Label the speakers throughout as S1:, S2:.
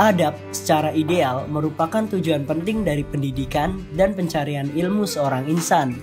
S1: Adab secara ideal merupakan tujuan penting dari pendidikan dan pencarian ilmu seorang insan.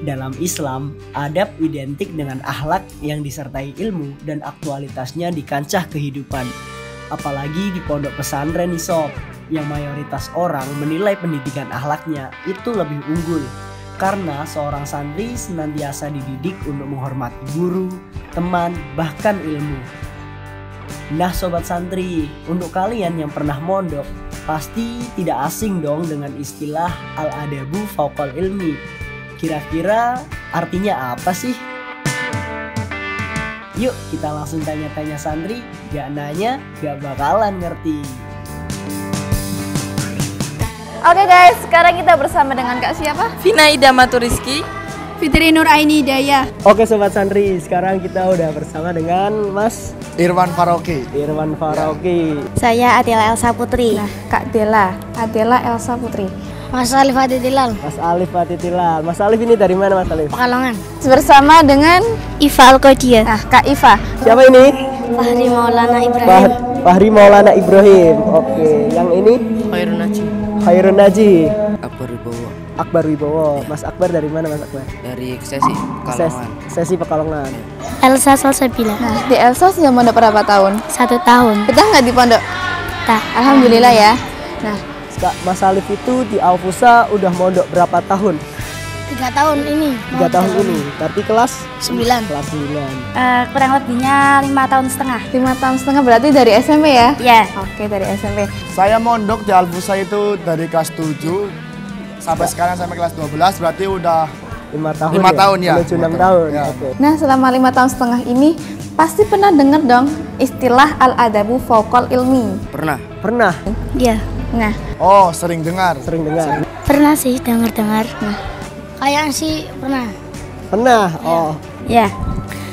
S1: Dalam Islam, adab identik dengan akhlak yang disertai ilmu dan aktualitasnya di kancah kehidupan. Apalagi di pondok pesantren nih sob, yang mayoritas orang menilai pendidikan akhlaknya itu lebih unggul. Karena seorang santri senantiasa dididik untuk menghormati guru, teman, bahkan ilmu. Nah sobat santri, untuk kalian yang pernah mondok, pasti tidak asing dong dengan istilah al-adabu fauqal ilmi. Kira-kira artinya apa sih? Yuk kita langsung tanya-tanya santri, gak nanya gak bakalan ngerti.
S2: Oke guys, sekarang kita bersama dengan Kak siapa?
S3: Vinaida Maturiski,
S4: Fitri Nur Aini Hidayah.
S1: Oke sobat santri, sekarang kita udah bersama dengan Mas
S5: Irwan Faroki.
S6: Saya Adela Elsa Putri.
S2: Nah, Kak Dela, Adela Elsa Putri.
S6: Mas Alif Atitilal.
S1: Mas Alif ini dari mana Mas Alif?
S6: Pekalongan.
S2: Bersama dengan
S6: Iva Alkodia.
S2: Kak Iva.
S1: Siapa ini?
S6: Fahri Maulana Ibrahim.
S1: Fahri Maulana Ibrahim. Oke, yang ini? Khairun Naji. Akbar Wibowo. Mas Akbar dari mana Mas Akbar?
S7: Dari Sesi Pekalongan.
S1: Sesi Pekalongan.
S6: Elsa Salsabila.
S2: Nah, di Elsa sudah mondok berapa tahun?
S6: 1 tahun.
S2: Betah nggak di pondok?
S6: Tak.
S2: Alhamdulillah ya. Nah,
S1: Mas Alif itu di Al-Fusa udah mondok berapa tahun?
S6: 3 tahun ini.
S1: 3 tahun ini. Berarti kelas
S6: 9.
S1: Kelas 9.
S6: Kurang lebihnya 5 tahun setengah.
S2: 5 tahun setengah berarti dari SMP ya?
S6: Iya.
S2: Oke, dari SMP.
S5: Saya mondok di Al-Fusa itu dari kelas 7 sampai sekarang sampai kelas 12, berarti udah
S1: 5 tahun.
S5: 5 tahun ya.
S1: Menuju 6 tahun.
S5: Ya.
S1: Oke.
S2: Nah, selama 5 tahun setengah ini pasti pernah dengar dong istilah al-adabu fauqal ilmi.
S5: Pernah.
S6: Iya.
S2: Nah,
S5: Oh, sering dengar.
S6: Pernah sih dengar-dengar. Nah, kayaknya sih pernah.
S1: Pernah. Oh.
S6: Ya.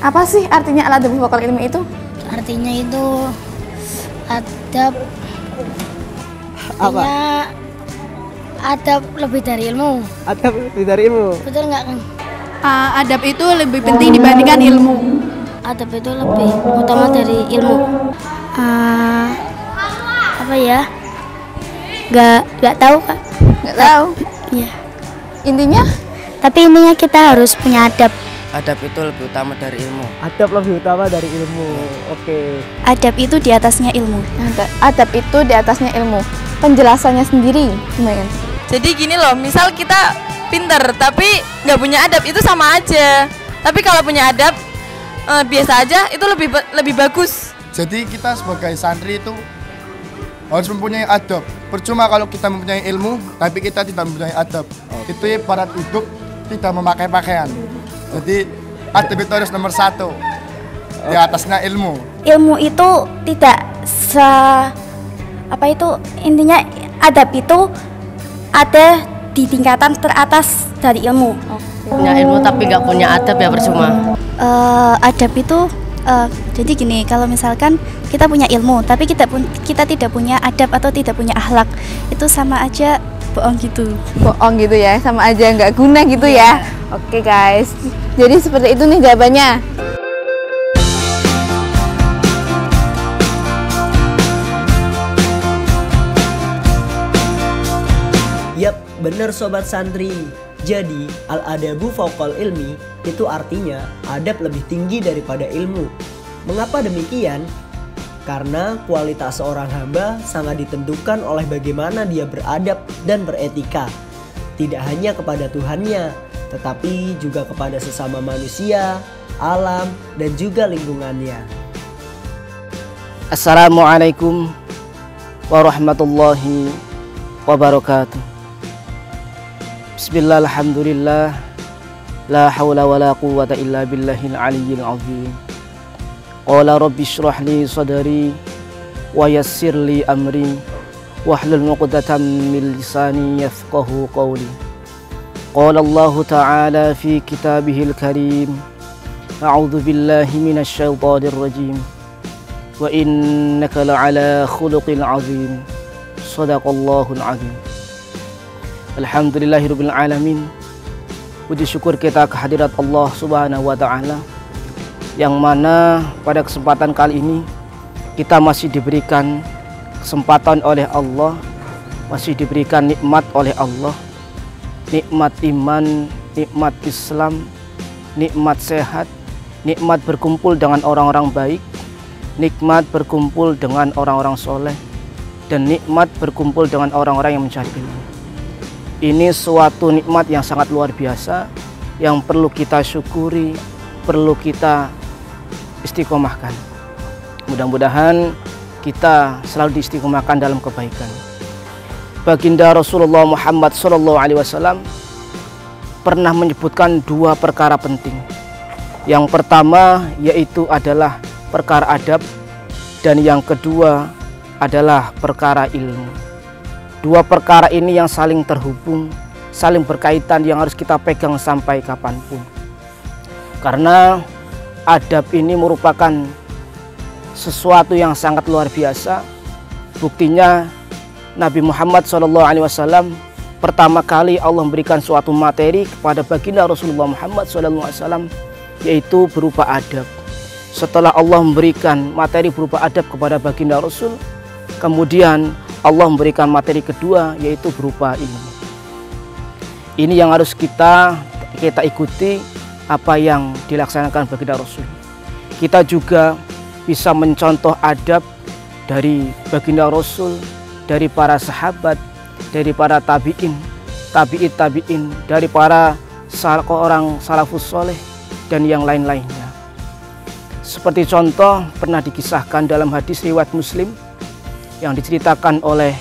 S2: apa sih artinya al-adabu fauqal ilmi itu?
S6: Artinya itu adab.
S1: Apa?
S6: Adab lebih dari ilmu.
S1: Adab lebih dari ilmu.
S6: Betul nggak kan?
S4: Adab itu lebih penting dibandingkan ilmu.
S6: Adab itu lebih utama dari ilmu. Apa ya? Nggak tahu kak.
S2: Nggak tahu.
S6: Iya.
S2: Intinya?
S6: Tapi intinya kita harus punya adab.
S7: Adab itu lebih utama dari ilmu.
S1: Adab lebih utama dari ilmu. Oke.
S6: Adab itu di atasnya ilmu.
S2: Adab itu di atasnya ilmu. Penjelasannya sendiri gimana?
S3: jadi gini loh, misal kita pinter tapi nggak punya adab itu sama aja. Tapi kalau punya adab biasa aja itu lebih bagus.
S5: Jadi kita sebagai santri itu harus mempunyai adab. Percuma kalau kita mempunyai ilmu tapi kita tidak mempunyai adab. Itu ibarat hidup tidak memakai pakaian. Jadi adab itu harus nomor 1. Di atasnya ilmu.
S6: Ilmu itu tidak intinya adab itu ada di tingkatan teratas dari ilmu.
S8: Punya ilmu tapi nggak punya adab ya percuma.
S6: Adab itu jadi gini, kalau misalkan kita punya ilmu tapi kita tidak punya adab atau tidak punya akhlak, itu sama aja bohong gitu.
S2: Bohong gitu ya, sama aja nggak guna gitu ya. Oke guys, jadi seperti itu nih jawabannya.
S1: Yap, bener sobat santri. Jadi, al-adabu fauqal ilmi itu artinya adab lebih tinggi daripada ilmu. Mengapa demikian? Karena kualitas seorang hamba sangat ditentukan oleh bagaimana dia beradab dan beretika. Tidak hanya kepada Tuhannya, tetapi juga kepada sesama manusia, alam, dan juga lingkungannya.
S7: Assalamualaikum warahmatullahi wabarakatuh. Bismillah, alhamdulillah, la hawla wa la quwwata illa billahil aliyyil azim. Qala rabbi shrah li sadri wa yassir li amri wahlul 'uqdatam min lisani yafqahu qawli. Qala Allah ta'ala fi kitabihil karim, a'udzu billahi minasy syaithanir rajim. Wa innaka la'ala khuluqil azim. Shadaqallahul azim. Alhamdulillahirabbil alamin. Puji syukur kita kehadirat Allah Subhanahu wa taala, yang mana pada kesempatan kali ini kita masih diberikan kesempatan oleh Allah, masih diberikan nikmat oleh Allah, nikmat iman, nikmat Islam, nikmat sehat, nikmat berkumpul dengan orang-orang baik, nikmat berkumpul dengan orang-orang soleh, dan nikmat berkumpul dengan orang-orang yang mencari ilmu. Ini suatu nikmat yang sangat luar biasa, yang perlu kita syukuri, perlu kita istiqomahkan. Mudah-mudahan kita selalu diistiqomahkan dalam kebaikan. Baginda Rasulullah Muhammad SAW pernah menyebutkan dua perkara penting. Yang pertama yaitu adalah perkara adab, dan yang kedua adalah perkara ilmu. Dua perkara ini yang saling terhubung, saling berkaitan, yang harus kita pegang sampai kapanpun. Karena adab ini merupakan sesuatu yang sangat luar biasa. Buktinya Nabi Muhammad SAW pertama kali Allah memberikan suatu materi kepada baginda Rasulullah Muhammad SAW, yaitu berupa adab. Setelah Allah memberikan materi berupa adab kepada baginda Rasul, kemudian Allah memberikan materi kedua, yaitu berupa ilmu. Ini yang harus kita ikuti, apa yang dilaksanakan baginda Rasul. Kita juga bisa mencontoh adab dari baginda Rasul, dari para sahabat, dari para tabi'in, dari para orang salafus soleh, dan yang lain-lainnya. Seperti contoh pernah dikisahkan dalam hadis riwayat Muslim yang diceritakan oleh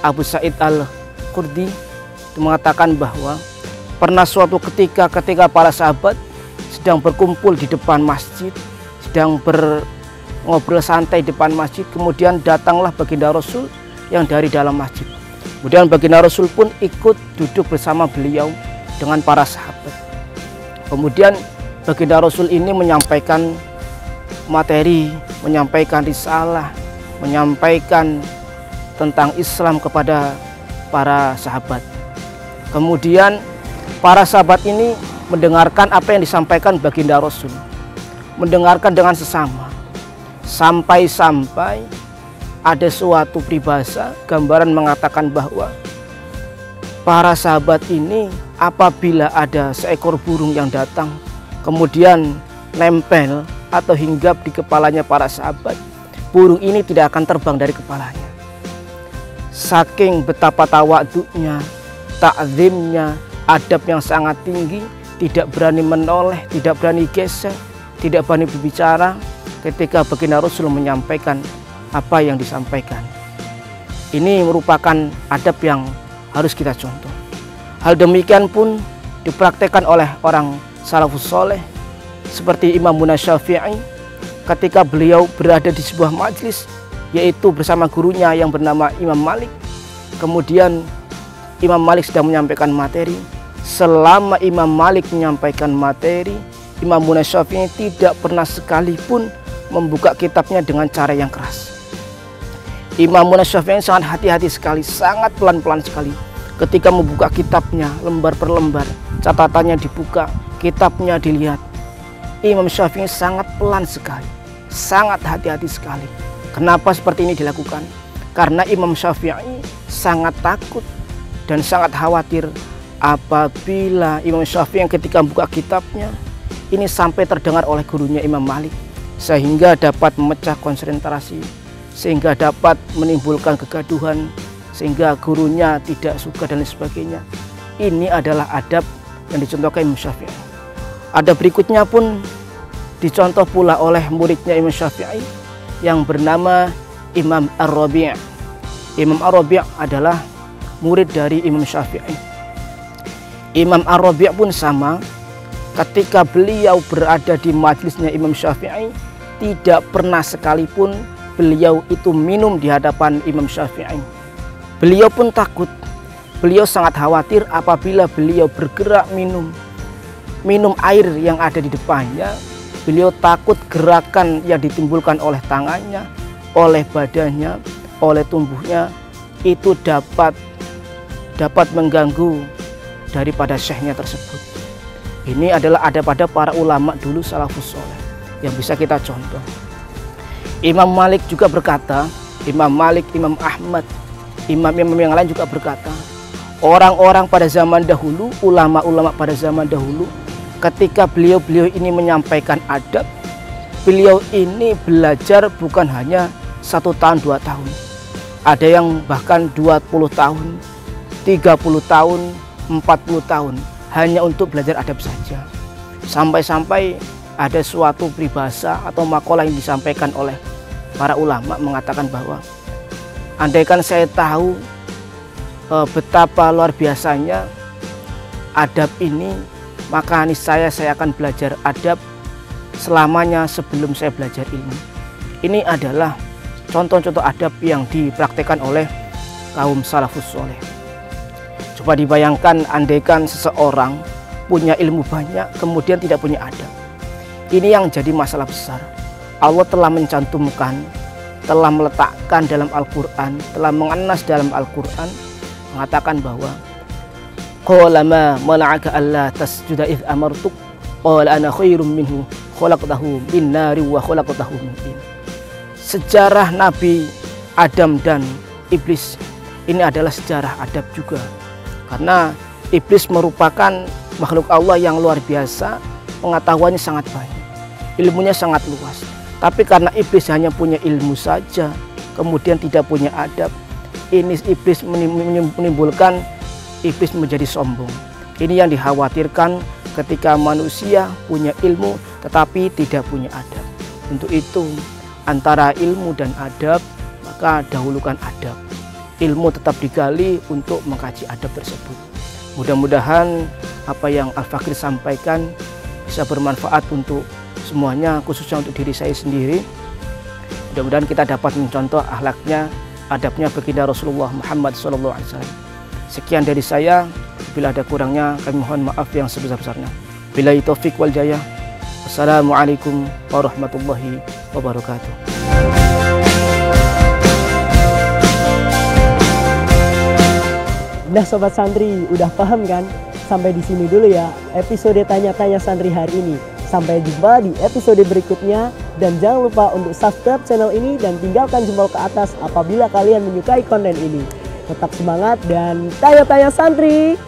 S7: Abu Sa'id Al-Khudri, mengatakan bahwa pernah suatu ketika para sahabat sedang berkumpul di depan masjid, sedang ngobrol santai di depan masjid, kemudian datanglah baginda Rasul yang dari dalam masjid. Kemudian baginda Rasul pun ikut duduk bersama beliau dengan para sahabat. Kemudian baginda Rasul ini menyampaikan materi, menyampaikan risalah, menyampaikan tentang Islam kepada para sahabat. Kemudian para sahabat ini mendengarkan apa yang disampaikan baginda Rasul, mendengarkan dengan sesama, sampai-sampai ada suatu peribahasa, gambaran mengatakan bahwa para sahabat ini apabila ada seekor burung yang datang kemudian nempel atau hinggap di kepalanya para sahabat, burung ini tidak akan terbang dari kepalanya. Saking betapa tawaduknya, takzimnya, adab yang sangat tinggi, tidak berani menoleh, tidak berani geser, tidak berani berbicara ketika baginda Rasul menyampaikan apa yang disampaikan. Ini merupakan adab yang harus kita contoh. Hal demikian pun dipraktekkan oleh orang salafus soleh seperti Imam Syafi'i ketika beliau berada di sebuah majelis, yaitu bersama gurunya yang bernama Imam Malik. Kemudian Imam Malik sedang menyampaikan materi. Selama Imam Malik menyampaikan materi, Imam Syafi'i tidak pernah sekalipun membuka kitabnya dengan cara yang keras. Imam Syafi'i sangat hati-hati sekali, sangat pelan-pelan sekali ketika membuka kitabnya, lembar per lembar, catatannya dibuka, kitabnya dilihat. Imam Syafi'i sangat pelan sekali, sangat hati-hati sekali. Kenapa seperti ini dilakukan? Karena Imam Syafi'i sangat takut dan sangat khawatir apabila Imam Syafi'i yang ketika membuka kitabnya ini sampai terdengar oleh gurunya Imam Malik, sehingga dapat memecah konsentrasi, sehingga dapat menimbulkan kegaduhan, sehingga gurunya tidak suka dan lain sebagainya. Ini adalah adab yang dicontohkan Imam Syafi'i. Adab berikutnya pun dicontoh pula oleh muridnya Imam Syafi'i yang bernama Imam Ar-Rabi'. Imam Ar-Rabi' adalah murid dari Imam Syafi'i. Imam Ar-Rabi' pun sama, ketika beliau berada di majelisnya Imam Syafi'i, tidak pernah sekalipun beliau itu minum di hadapan Imam Syafi'i. Beliau pun takut, beliau sangat khawatir apabila beliau bergerak minum air yang ada di depannya. Beliau takut gerakan yang ditimbulkan oleh tangannya, oleh badannya, oleh tubuhnya itu dapat mengganggu daripada syekhnya tersebut. Ini adalah adab-adab para ulama dulu salafus soleh yang bisa kita contoh. Imam Malik juga berkata, Imam Malik, Imam Ahmad, imam-imam yang lain juga berkata, orang-orang pada zaman dahulu, ulama-ulama pada zaman dahulu, ketika beliau-beliau ini menyampaikan adab, beliau ini belajar bukan hanya 1 tahun, 2 tahun. Ada yang bahkan 20 tahun, 30 tahun, 40 tahun hanya untuk belajar adab saja. Sampai-sampai ada suatu peribahasa atau makalah yang disampaikan oleh para ulama mengatakan bahwa andaikan saya tahu betapa luar biasanya adab ini, maka niscaya saya akan belajar adab selamanya sebelum saya belajar ilmu. Ini adalah contoh-contoh adab yang dipraktikkan oleh kaum salafus soleh. Coba dibayangkan andaikan seseorang punya ilmu banyak kemudian tidak punya adab. Ini yang jadi masalah besar. Allah telah mencantumkan, telah meletakkan dalam Al-Quran, telah menganas dalam Al-Quran, mengatakan bahwa qala ma mana'aka alla tasjuda idh amartuk qala ana khairum minhu khalaqtahu min nari wa khalaqtahu min tin. Sejarah Nabi Adam dan Iblis ini adalah sejarah adab juga, karena Iblis merupakan makhluk Allah yang luar biasa, pengetahuannya sangat baik, ilmunya sangat luas. Tapi karena Iblis hanya punya ilmu saja, kemudian tidak punya adab, ini Iblis menimbulkan Iblis menjadi sombong. Ini yang dikhawatirkan ketika manusia punya ilmu tetapi tidak punya adab. Untuk itu antara ilmu dan adab, maka dahulukan adab. Ilmu tetap digali untuk mengkaji adab tersebut. Mudah-mudahan apa yang Al-Fakir sampaikan bisa bermanfaat untuk semuanya, khususnya untuk diri saya sendiri. Mudah-mudahan kita dapat mencontoh akhlaknya, adabnya baginda Rasulullah Muhammad SAW. Sekian dari saya, bila ada kurangnya kami mohon maaf yang sebesar-besarnya. Billahi taufik wal hidayah. Wassalamualaikum warahmatullahi wabarakatuh.
S1: Nah Sobat Santri, udah paham kan? Sampai di sini dulu ya episode tanya-tanya santri hari ini. Sampai jumpa di episode berikutnya, dan jangan lupa untuk subscribe channel ini dan tinggalkan jempol ke atas apabila kalian menyukai konten ini. Tetap semangat dan tanya-tanya santri.